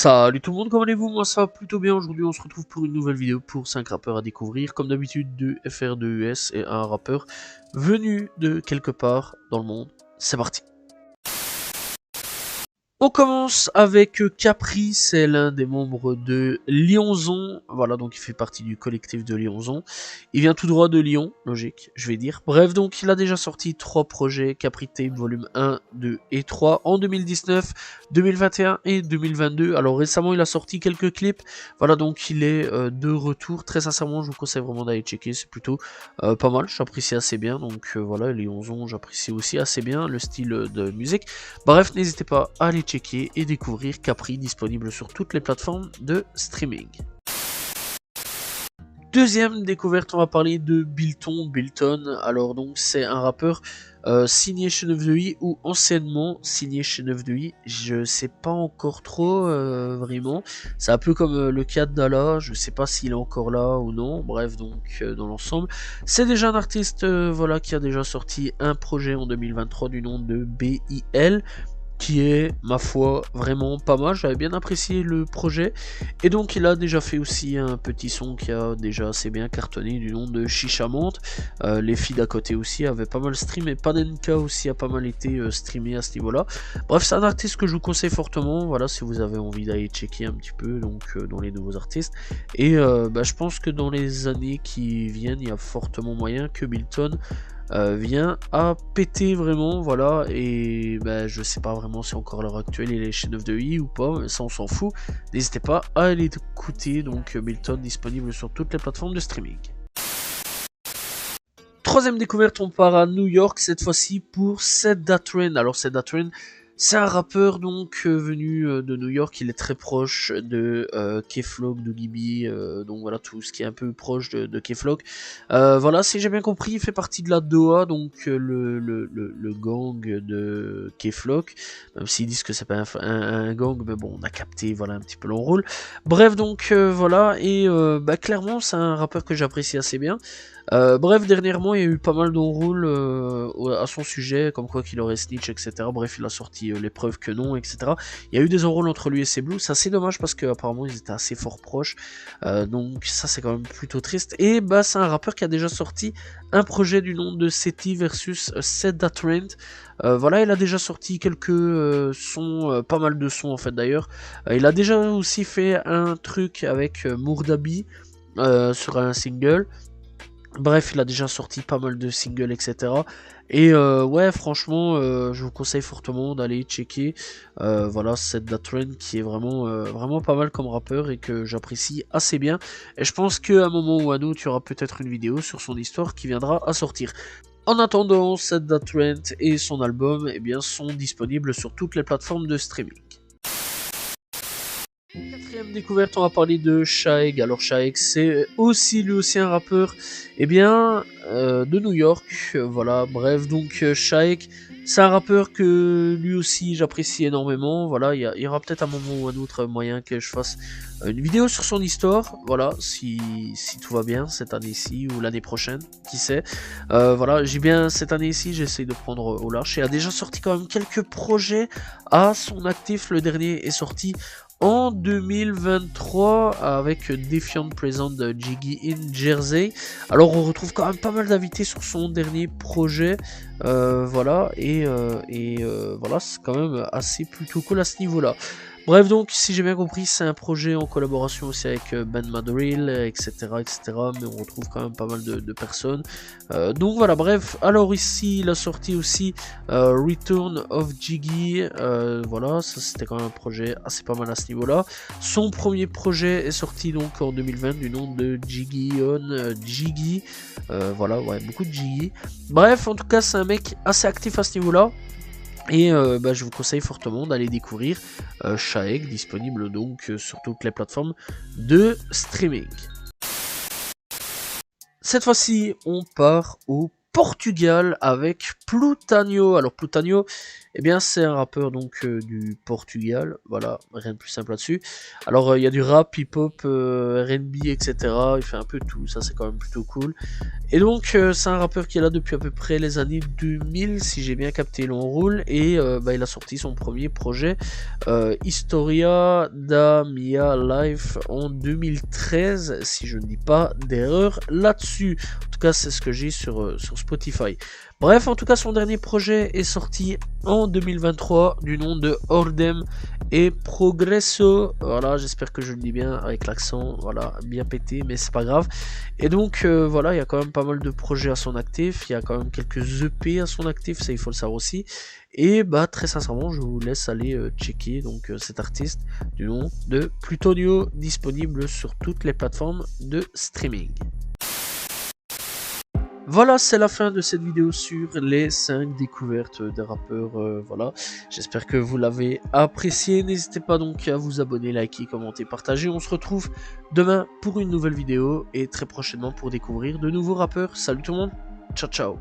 Salut tout le monde, comment allez-vous? Moi ça va plutôt bien. Aujourd'hui on se retrouve pour une nouvelle vidéo pour 5 rappeurs à découvrir. Comme d'habitude, 2 FR, 2 US et un rappeur venu de quelque part dans le monde. C'est parti. On commence avec Capri, c'est l'un des membres de Lyonzon. Voilà, donc il fait partie du collectif de Lyonzon. Il vient tout droit de Lyon, logique, je vais dire. Bref, donc il a déjà sorti 3 projets, Capri Tape volume 1, 2 et 3 en 2019, 2021 et 2022. Alors récemment, il a sorti quelques clips. Voilà, donc il est de retour. Très sincèrement, je vous conseille vraiment d'aller checker, c'est plutôt pas mal, j'apprécie assez bien. Donc voilà, Lyonzon, j'apprécie aussi assez bien le style de musique. Bref, n'hésitez pas à aller checker et découvrir Capri, disponible sur toutes les plateformes de streaming. Deuxième découverte, on va parler de Bilton. Bilton, alors donc c'est un rappeur signé chez 9 de I ou anciennement signé chez 9 de I. Je sais pas encore trop vraiment. C'est un peu comme le cas de Dala, je sais pas s'il est encore là ou non. Bref, donc dans l'ensemble, c'est déjà un artiste voilà, qui a déjà sorti un projet en 2023 du nom de BIL, qui est, ma foi, vraiment pas mal. J'avais bien apprécié le projet. Et donc, il a déjà fait aussi un petit son qui a déjà assez bien cartonné du nom de Chichamante. Les filles d'à côté aussi avaient pas mal streamé. Panenka aussi a pas mal été streamé à ce niveau-là. Bref, c'est un artiste que je vous conseille fortement. Voilà, si vous avez envie d'aller checker un petit peu donc dans les nouveaux artistes. Et je pense que dans les années qui viennent, il y a fortement moyen que Bilton vient à péter vraiment, voilà, et je sais pas vraiment si encore à l'heure actuelle il est chez 9 de I ou pas, mais ça on s'en fout. N'hésitez pas à aller écouter, donc Milton disponible sur toutes les plateformes de streaming. Troisième découverte, on part à New York cette fois-ci pour Sedatrain. Alors Sedatrain, c'est un rappeur donc venu de New York, il est très proche de K-Flock, de Gibi, donc voilà tout ce qui est un peu proche de K-Flock. Voilà, si j'ai bien compris, il fait partie de la DOA, donc le gang de K-Flock, même s'ils disent que c'est pas un gang, mais bon, on a capté voilà un petit peu l'enrôle. Bref, donc voilà, et clairement c'est un rappeur que j'apprécie assez bien. Bref, dernièrement, il y a eu pas mal d'enrôles à son sujet, comme quoi qu'il aurait snitch, etc. Bref, il a sorti les preuves que non, etc. Il y a eu des enrôles entre lui et ses Blue, c'est assez dommage parce qu'apparemment ils étaient assez fort proches, donc ça c'est quand même plutôt triste. Et c'est un rappeur qui a déjà sorti un projet du nom de Seti versus Sedatrain. Voilà, il a déjà sorti quelques sons, pas mal de sons en fait d'ailleurs. Il a déjà aussi fait un truc avec Mourdabi sur un single. Bref, il a déjà sorti pas mal de singles, etc. Et ouais, franchement, je vous conseille fortement d'aller checker. Voilà, Sedatrain qui est vraiment, vraiment pas mal comme rappeur et que j'apprécie assez bien. Et je pense qu'à un moment ou à un autre, il y aura peut-être une vidéo sur son histoire qui viendra à sortir. En attendant, Sedatrain et son album sont disponibles sur toutes les plateformes de streaming. Quatrième découverte, on va parler de Shaeg. Alors Shaeg, c'est lui aussi un rappeur, de New York. Voilà, bref, donc Shaeg, c'est un rappeur que lui aussi j'apprécie énormément. Voilà, il y aura peut-être un moment ou un autre moyen que je fasse une vidéo sur son histoire. Voilà, si tout va bien cette année-ci ou l'année prochaine, qui sait. Voilà, j'ai bien cette année-ci, j'essaie de prendre au large. Il a déjà sorti quand même quelques projets à son actif. Le dernier est sorti en 2023 avec Defiant Present de Jiggy in Jersey. Alors on retrouve quand même pas mal d'invités sur son dernier projet. Voilà, voilà, c'est quand même assez plutôt cool à ce niveau-là. Bref, donc, si j'ai bien compris, c'est un projet en collaboration aussi avec Ben Madrill, etc., etc., mais on retrouve quand même pas mal de personnes. Donc voilà, bref, alors ici, il a sorti aussi Return of Jiggy, voilà, ça c'était quand même un projet assez pas mal à ce niveau-là. Son premier projet est sorti donc en 2020 du nom de Jiggy on Jiggy, voilà, ouais, beaucoup de Jiggy. Bref, en tout cas, c'est un mec assez actif à ce niveau-là. Et je vous conseille fortement d'aller découvrir Shaeg, disponible donc sur toutes les plateformes de streaming. Cette fois-ci, on part au Portugal avec Plutanio. Alors Plutanio, eh bien c'est un rappeur donc du Portugal, voilà, rien de plus simple là-dessus. Alors il y a du rap, hip-hop, R&B, etc. Il fait un peu tout, ça c'est quand même plutôt cool. Et donc c'est un rappeur qui est là depuis à peu près les années 2000, si j'ai bien capté l'enroule, et il a sorti son premier projet, Historia da Mia Life, en 2013, si je ne dis pas d'erreur là-dessus. En tout cas c'est ce que j'ai sur Spotify. Bref, en tout cas son dernier projet est sorti en 2023 du nom de Ordem et Progresso. Voilà, j'espère que je le dis bien avec l'accent, voilà, bien pété, mais c'est pas grave. Et donc voilà, il y a quand même pas mal de projets à son actif, il y a quand même quelques EP à son actif, ça il faut le savoir aussi. Et bah très sincèrement, je vous laisse aller checker donc cet artiste du nom de Plutonio, disponible sur toutes les plateformes de streaming. Voilà, c'est la fin de cette vidéo sur les 5 découvertes des rappeurs, voilà. J'espère que vous l'avez apprécié, n'hésitez pas donc à vous abonner, liker, commenter, partager. On se retrouve demain pour une nouvelle vidéo et très prochainement pour découvrir de nouveaux rappeurs. Salut tout le monde, ciao ciao.